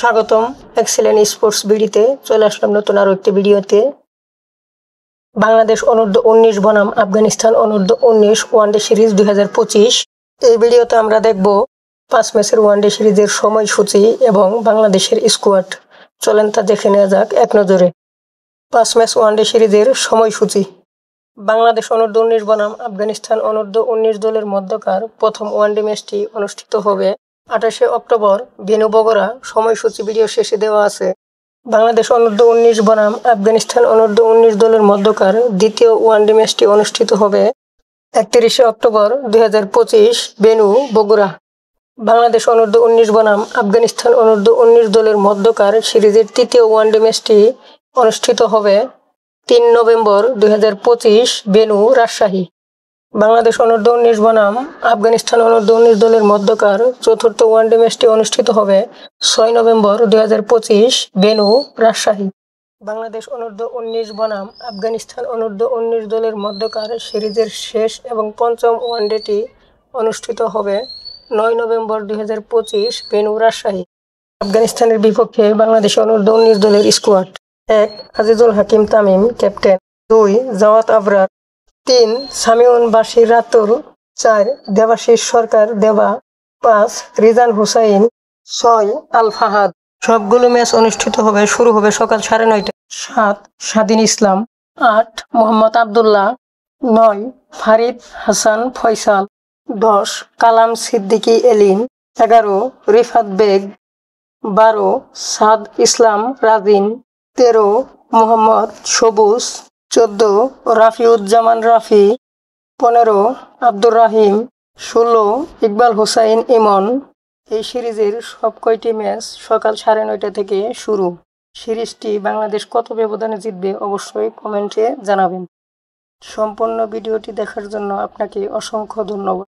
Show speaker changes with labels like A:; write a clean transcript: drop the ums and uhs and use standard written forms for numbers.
A: স্বাগতম excellent sports ভিডিওতে চলে আসলাম নতুন আরো একটি ভিডিওতে। বাংলাদেশ অনূর্ধ্ব 19 বনাম আফগানিস্তান অনূর্ধ্ব 19 ওয়ানডে সিরিজ 2025। এই ভিডিওতে আমরা দেখব 5 ম্যাচের ওয়ানডে সিরিজের সময়সূচি এবং বাংলাদেশের স্কোয়াড। চলেন তা দেখে নেওয়া যাক এক নজরে। 5 ম্যাচ ওয়ানডে সিরিজের সময়সূচি। বাংলাদেশ অনূর্ধ্ব 19 বনাম আফগানিস্তান অনূর্ধ্ব 19 দলের মধ্যকার প্রথম ওয়ানডে ম্যাচটি অনুষ্ঠিত হবে 28 অক্টোবর ভেন্যু বগুড়া। সময়সূচি ভিডিও শেষে দেওয়া আছে। বাংলাদেশ অনূর্ধ্ব 19 বনাম আফগানিস্তান অনূর্ধ্ব 19 দলের মধ্যকার দ্বিতীয় ওয়ানডে ম্যাচটি অনুষ্ঠিত হবে 31 অক্টোবর 2025 ভেন্যু বগুড়া। বাংলাদেশ অনূর্ধ্ব 19 বনাম আফগানিস্তান অনূর্ধ্ব 19 দলের মধ্যকার সিরিজের তৃতীয় ওয়ানডে ম্যাচটি অনুষ্ঠিত হবে 3 নভেম্বর 2025 ভেন্যু রাজশাহী। বাংলাদেশ অনূর্ধ্ব 19 বনাম আফগানিস্তান অনূর্ধ্ব 19 দলের মধ্যকার চতুর্থ ওয়ানডে ম্যাচটি অনুষ্ঠিত হবে 6 নভেম্বর 2025 ভেন্যু রাজশাহী। বাংলাদেশ অনূর্ধ্ব 19 বনাম আফগানিস্তান অনূর্ধ্ব 19 দলের মধ্যকার সিরিজের শেষ এবং পঞ্চম ওয়ানডেটি অনুষ্ঠিত হবে 9 নভেম্বর 2025 ভেন্যু রাজশাহী। আফগানিস্তানের বিপক্ষে বাংলাদেশ অনূর্ধ্ব 19 দলের স্কোয়াড: 1 আজিজুল হাকিম তামিম ক্যাপ্টেন, 2 জাওয়াত আবরার, 3 সামিউন বাশির রাতুর, 4 দেবাশিস সরকার দেবা, 5 রিজান হুসাইন, 6 আল ফাহাদ। সবগুলো ম্যাচ অনুষ্ঠিত হবে, শুরু হবে সকাল 9:30টায়। 7 স্বাধীন ইসলাম, 8 মোহাম্মদ আবদুল্লাহ, 9 ফারিদ হাসান ফয়সাল, 10 কালাম সিদ্দিকী এলিন, 11 রিফাত বেগ, 12 সাদ ইসলাম রাজিন, 13 মোহাম্মদ সবুজ, 14 রাফিউজ্জামান রাফি, 15 আব্দুর রাহিম, 16 ইকবাল হোসাইন ইমন। এই সিরিজের সব কয়টি ম্যাচ সকাল 9:30 থেকে শুরু। সিরিজটি বাংলাদেশ কত ব্যবধানে জিতবে অবশ্যই কমেন্টে জানাবেন। সম্পূর্ণ ভিডিওটি দেখার জন্য আপনাকে অসংখ্য ধন্যবাদ।